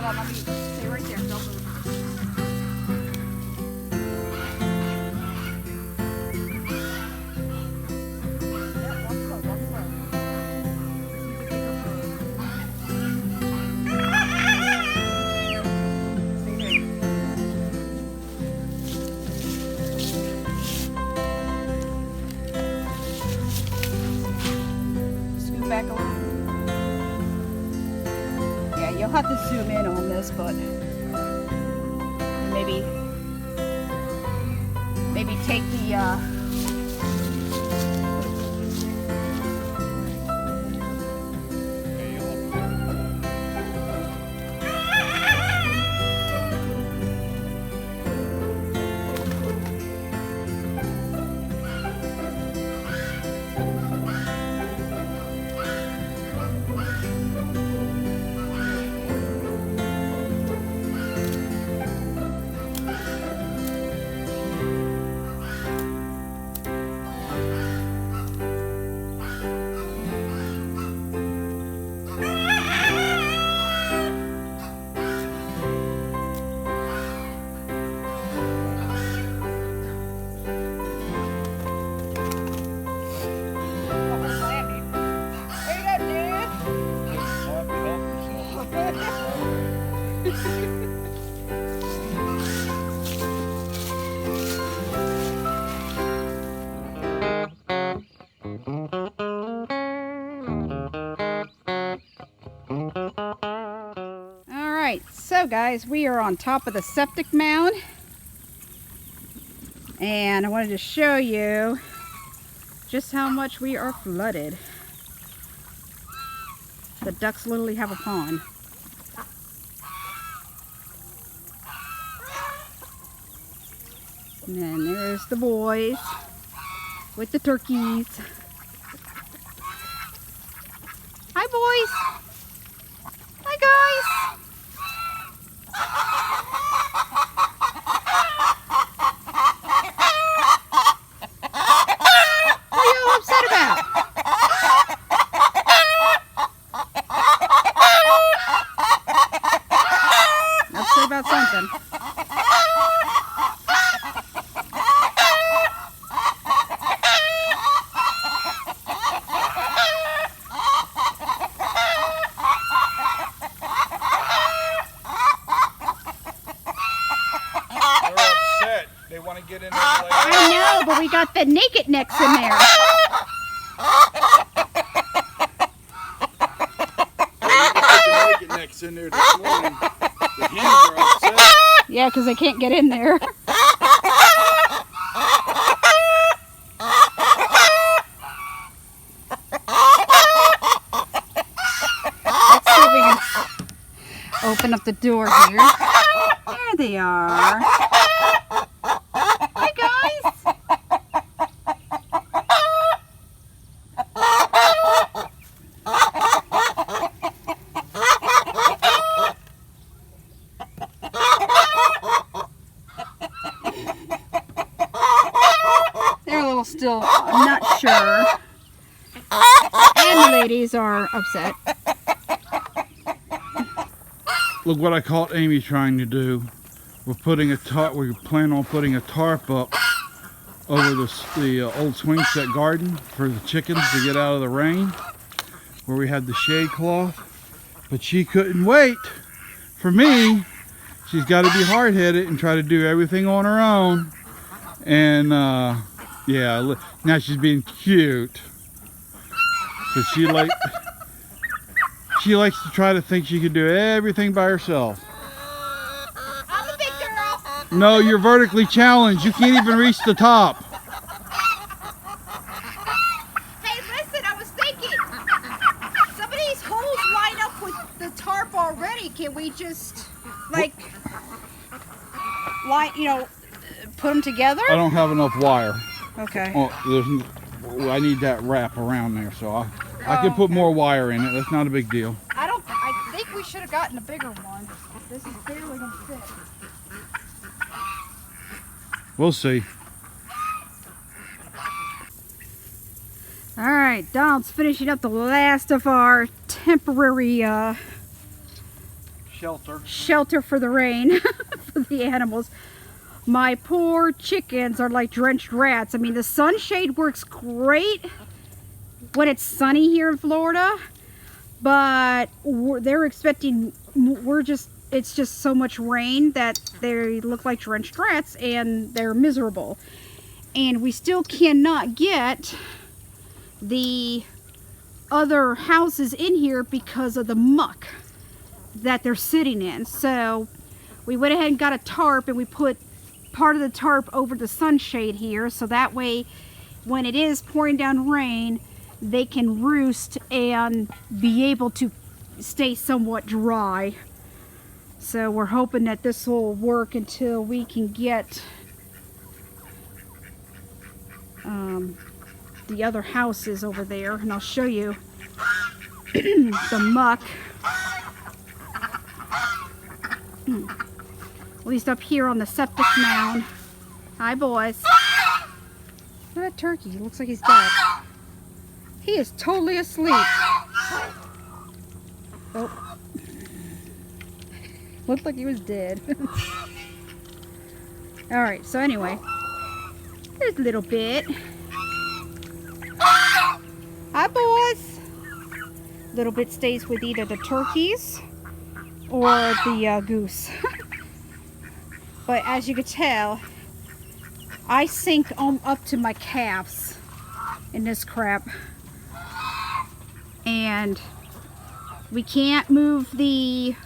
on, let me stay right there. Don't move. Back a little. Yeah, you'll have to zoom in on this, but maybe take the So guys, we are on top of the septic mound, and I wanted to show you just how much we are flooded. The ducks literally have a pond. And then there's the boys with the turkeys. Hi boys! Hi guys! What are you all upset about? Upset about something. Get in there I know, but we got the naked necks in there. The naked necks in there this morning. The hens are upset. Yeah, because they can't get in there. Let's see if we can open up the door here. There they are. Still not sure, and the ladies are upset. Look what I caught Amy trying to do. We're putting a tarp. We plan on putting a tarp up over the old swing set garden for the chickens to get out of the rain, where we had the shade cloth. But she couldn't wait for me. She's got to be hard-headed and try to do everything on her own. And yeah, now she's being cute. But she likes to try to think she can do everything by herself. I'm a big girl. No, you're vertically challenged. You can't even reach the top. Hey, listen, I was thinking, some of these holes line up with the tarp already. Can we just, like, put them together? I don't have enough wire. Okay. Oh, I need that wrap around there, so I can put more wire in it. That's not a big deal. I think we should have gotten a bigger one. This is barely gonna fit. We'll see. All right, Donald's finishing up the last of our temporary Shelter for the rain for the animals. My poor chickens are like drenched rats. I mean, the sunshade works great when it's sunny here in Florida, but they're expecting, it's just so much rain that they look like drenched rats and they're miserable. And we still cannot get the other houses in here because of the muck that they're sitting in. So we went ahead and got a tarp, and we put part of the tarp over the sunshade here, so that way when it is pouring down rain, they can roost and be able to stay somewhat dry. So we're hoping that this will work until we can get the other houses over there, and I'll show you the muck. At least up here on the septic mound. Hi, boys. Look at that turkey. He looks like he's dead. He is totally asleep. Oh. Looked like he was dead. Alright, so anyway. There's a little bit. Hi, boys. Little bit stays with either the turkeys or the goose. But as you can tell, I sink up to my calves in this crap. And we can't move the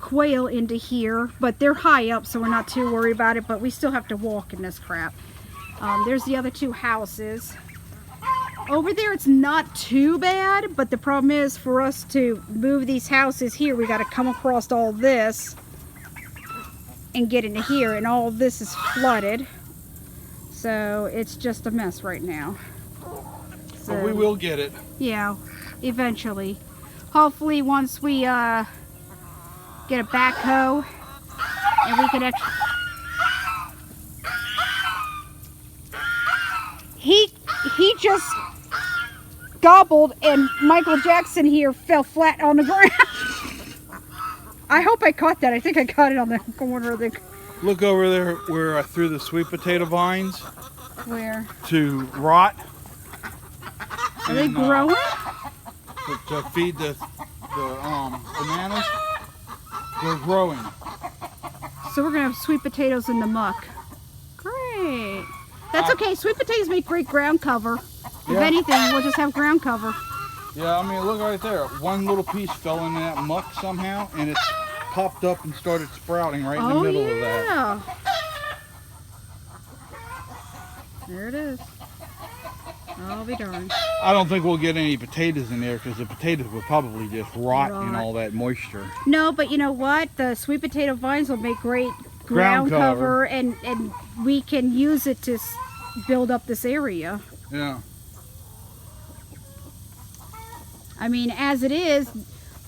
quail into here, but they're high up, so we're not too worried about it, but we still have to walk in this crap. There's the other two houses. Over there it's not too bad, but the problem is for us to move these houses here, we got to come across all this and get into here, and all this is flooded, so it's just a mess right now. So, but we will get it. Yeah, eventually. Hopefully once we get a backhoe and we can actually... He just gobbled, and Michael Jackson here fell flat on the ground. I hope I caught that. I think I caught it on the corner of the... Look over there where I threw the sweet potato vines. Where? To rot. Are they growing? To feed the bananas. They're growing. So we're going to have sweet potatoes in the muck. Great. That's okay. Sweet potatoes make great ground cover. If anything, we'll just have ground cover. Yeah, I mean, look right there. One little piece fell in that muck somehow, and it's popped up and started sprouting right in the middle of that. There it is. I'll be darned. I don't think we'll get any potatoes in there because the potatoes will probably just rot in all that moisture. No, but you know what? The sweet potato vines will make great ground cover, and we can use it to build up this area. Yeah. I mean, as it is,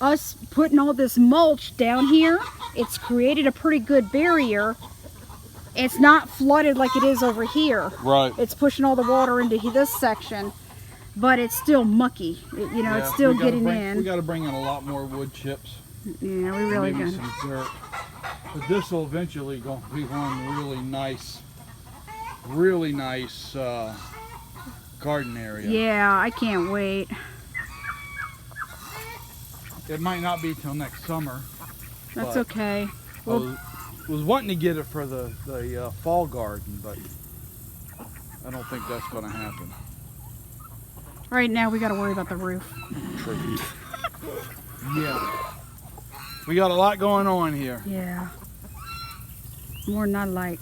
us putting all this mulch down here, it's created a pretty good barrier. It's not flooded like it is over here. Right. It's pushing all the water into this section, but it's still mucky. You know, it's still getting in. We got to bring in a lot more wood chips. Yeah, we really got. Some dirt. But this will eventually go be one really nice garden area. Yeah, I can't wait. It might not be till next summer. That's okay. I was wanting to get it for the fall garden, but I don't think that's going to happen. Right now we got to worry about the roof. Yeah. We got a lot going on here. Yeah. More than I like.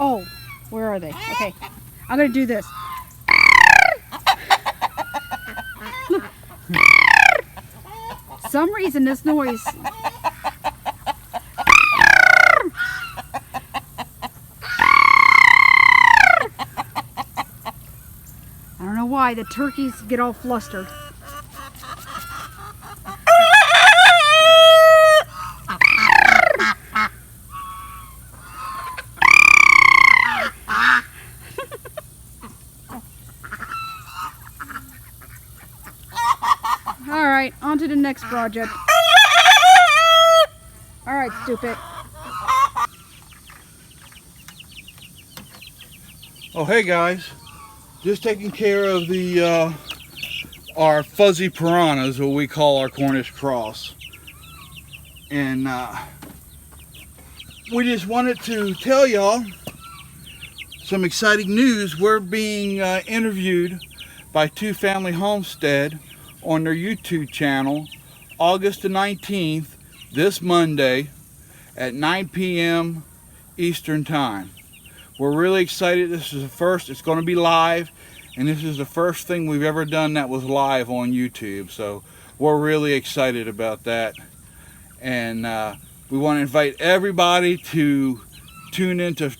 Oh, where are they? Okay, I'm gonna do this. Look. Some reason this noise. I don't know why the turkeys get all flustered. next project. All right, stupid. Oh, hey guys, just taking care of the our fuzzy piranhas, what we call our Cornish cross, and we just wanted to tell y'all some exciting news. We're being interviewed by Two Family Homestead on their YouTube channel, August the 19th, this Monday at 9 p.m. Eastern Time. We're really excited. This is the first, it's going to be live, and this is the first thing we've ever done that was live on YouTube. So we're really excited about that. And we want to invite everybody to tune into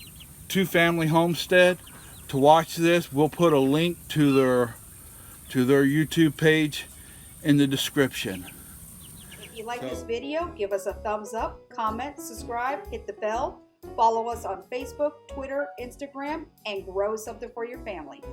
Two Family Homestead to watch this. We'll put a link to their YouTube page in the description. If you like this video, give us a thumbs up, comment, subscribe, hit the bell. Follow us on Facebook, Twitter, Instagram, and grow something for your family.